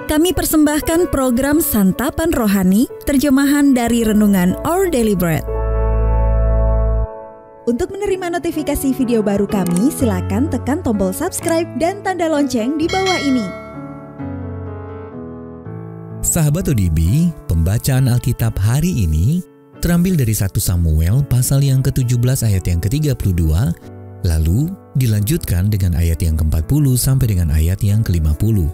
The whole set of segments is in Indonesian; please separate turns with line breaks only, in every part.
Kami persembahkan program Santapan Rohani, terjemahan dari Renungan Our Daily Bread. Untuk menerima notifikasi video baru kami, silakan tekan tombol subscribe dan tanda lonceng di bawah ini.
Sahabat ODB, pembacaan Alkitab hari ini terambil dari 1 Samuel pasal yang ke-17 ayat yang ke-32, lalu dilanjutkan dengan ayat yang ke-40 sampai dengan ayat yang ke-50.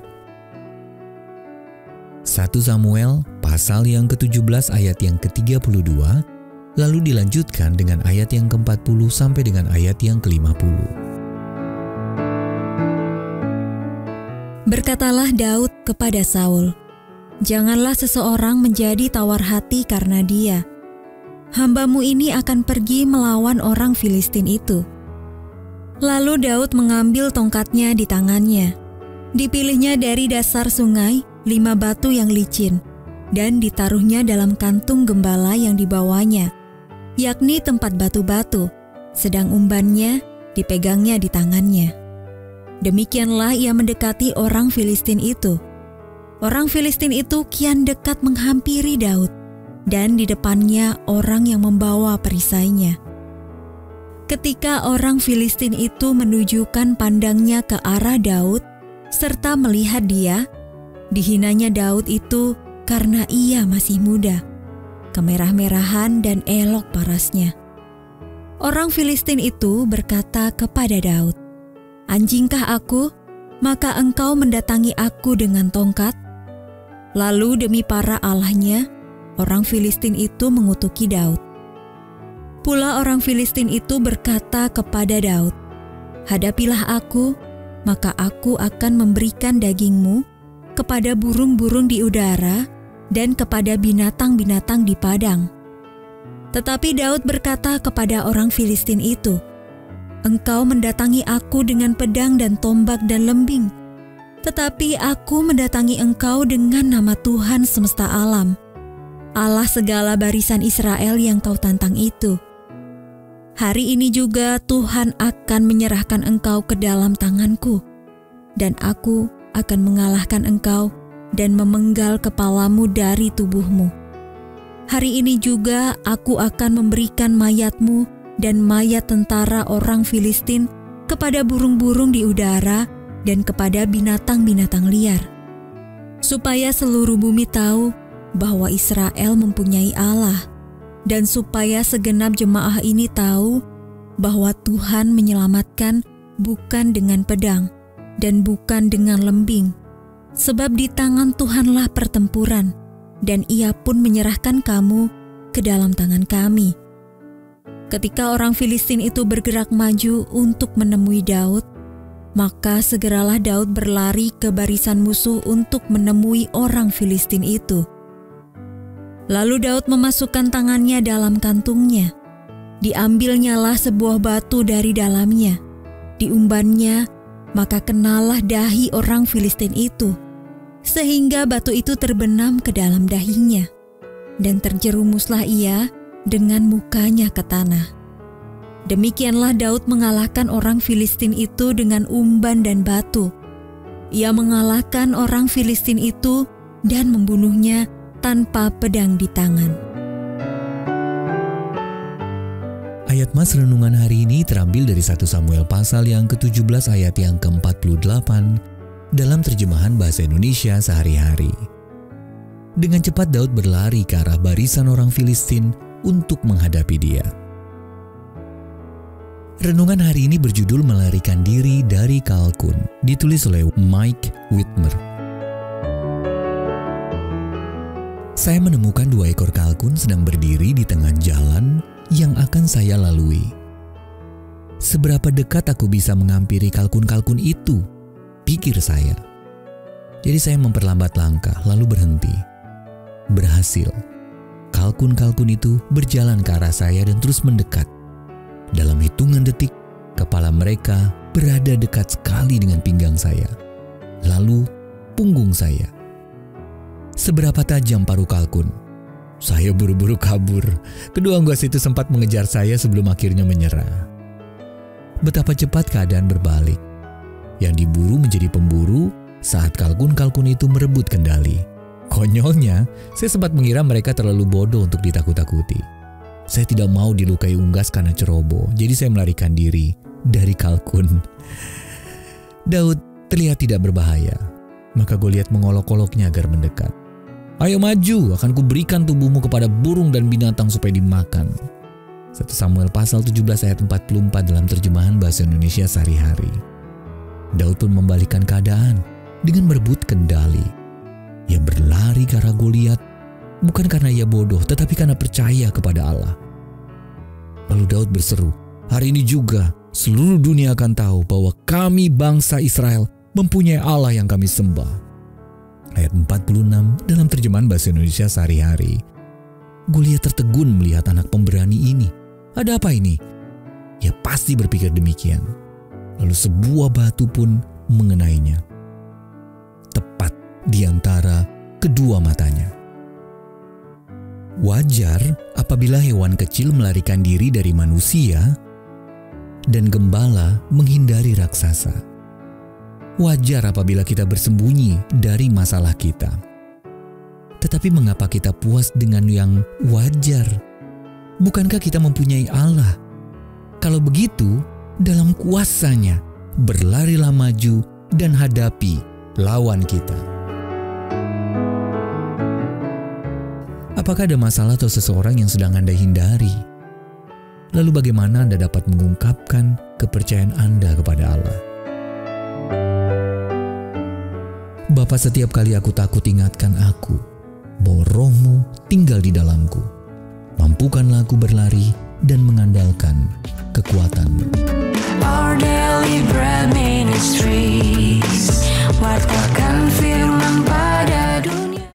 1 Samuel pasal yang ke-17 ayat yang ke-32, lalu dilanjutkan dengan ayat yang ke-40 sampai dengan ayat yang ke-50.
Berkatalah Daud kepada Saul, "Janganlah seseorang menjadi tawar hati karena dia. Hambamu ini akan pergi melawan orang Filistin itu." Lalu Daud mengambil tongkatnya di tangannya. Dipilihnya dari dasar sungai 5 batu yang licin, dan ditaruhnya dalam kantung gembala yang dibawanya, yakni tempat batu-batu, sedang umbannya dipegangnya di tangannya. Demikianlah ia mendekati orang Filistin itu. Orang Filistin itu kian dekat menghampiri Daud, dan di depannya orang yang membawa perisainya. Ketika orang Filistin itu menunjukkan pandangnya ke arah Daud, serta melihat dia, dihinanya Daud itu karena ia masih muda, kemerah-merahan dan elok parasnya. Orang Filistin itu berkata kepada Daud, "Anjingkah aku, maka engkau mendatangi aku dengan tongkat?" Lalu demi para allahnya, orang Filistin itu mengutuki Daud. Pula orang Filistin itu berkata kepada Daud, "Hadapilah aku, maka aku akan memberikan dagingmu kepada burung-burung di udara dan kepada binatang-binatang di padang." Tetapi Daud berkata kepada orang Filistin itu, "Engkau mendatangi aku dengan pedang dan tombak dan lembing, tetapi aku mendatangi engkau dengan nama Tuhan semesta alam, Allah segala barisan Israel yang kau tantang itu. Hari ini juga Tuhan akan menyerahkan engkau ke dalam tanganku, dan aku akan mengalahkan engkau dan memenggal kepalamu dari tubuhmu. Hari ini juga aku akan memberikan mayatmu dan mayat tentara orang Filistin kepada burung-burung di udara dan kepada binatang-binatang liar, supaya seluruh bumi tahu bahwa Israel mempunyai Allah, dan supaya segenap jemaah ini tahu bahwa Tuhan menyelamatkan bukan dengan pedang dan bukan dengan lembing, sebab di tangan Tuhanlah pertempuran, dan ia pun menyerahkan kamu ke dalam tangan kami." Ketika orang Filistin itu bergerak maju untuk menemui Daud, maka segeralah Daud berlari ke barisan musuh untuk menemui orang Filistin itu. Lalu Daud memasukkan tangannya dalam kantungnya. Diambilnyalah sebuah batu dari dalamnya. Diumbannya, maka kenalah dahi orang Filistin itu, sehingga batu itu terbenam ke dalam dahinya, dan terjerumuslah ia dengan mukanya ke tanah. Demikianlah Daud mengalahkan orang Filistin itu dengan umban dan batu. Ia mengalahkan orang Filistin itu dan membunuhnya tanpa pedang di tangan.
Ayat Mas renungan hari ini terambil dari 1 Samuel pasal yang ke-17 ayat yang ke-48 dalam terjemahan bahasa Indonesia sehari-hari. Dengan cepat Daud berlari ke arah barisan orang Filistin untuk menghadapi dia. Renungan hari ini berjudul Melarikan Diri dari Kalkun, ditulis oleh Mike Whitmer. Saya menemukan 2 ekor kalkun sedang berdiri di tengah jalan yang akan saya lalui. Seberapa dekat aku bisa menghampiri kalkun-kalkun itu? Pikir saya. Jadi saya memperlambat langkah lalu berhenti. Berhasil. Kalkun-kalkun itu berjalan ke arah saya dan terus mendekat. Dalam hitungan detik, kepala mereka berada dekat sekali dengan pinggang saya. Lalu punggung saya. Seberapa tajam paruh kalkun? Saya buru-buru kabur. Kedua unggas itu sempat mengejar saya sebelum akhirnya menyerah. Betapa cepat keadaan berbalik. Yang diburu menjadi pemburu saat kalkun-kalkun itu merebut kendali. Konyolnya, saya sempat mengira mereka terlalu bodoh untuk ditakut-takuti. Saya tidak mau dilukai unggas karena ceroboh, jadi saya melarikan diri dari kalkun. Daud terlihat tidak berbahaya, maka Goliat mengolok-oloknya agar mendekat. Ayo maju, akan kuberikan tubuhmu kepada burung dan binatang supaya dimakan. 1 Samuel pasal 17 ayat 44 dalam terjemahan bahasa Indonesia sehari-hari. Daud pun membalikkan keadaan dengan merebut kendali. Ia berlari ke arah Goliat, bukan karena ia bodoh, tetapi karena percaya kepada Allah. Lalu Daud berseru, hari ini juga seluruh dunia akan tahu bahwa kami bangsa Israel mempunyai Allah yang kami sembah. Ayat 46 dalam terjemahan bahasa Indonesia sehari-hari. Goliat tertegun melihat anak pemberani ini. Ada apa ini? Ia pasti berpikir demikian. Lalu sebuah batu pun mengenainya, tepat di antara kedua matanya. Wajar apabila hewan kecil melarikan diri dari manusia dan gembala menghindari raksasa. Wajar apabila kita bersembunyi dari masalah kita. Tetapi mengapa kita puas dengan yang wajar? Bukankah kita mempunyai Allah? Kalau begitu, dalam kuasanya, berlarilah maju dan hadapi lawan kita. Apakah ada masalah atau seseorang yang sedang Anda hindari? Lalu bagaimana Anda dapat mengungkapkan kepercayaan Anda kepada Allah? Bapa, setiap kali aku takut, ingatkan aku bahwa Roh-Mu tinggal di dalamku. Mampukanlah aku berlari dan mengandalkan kekuatan-Mu.
Our daily bread ministry.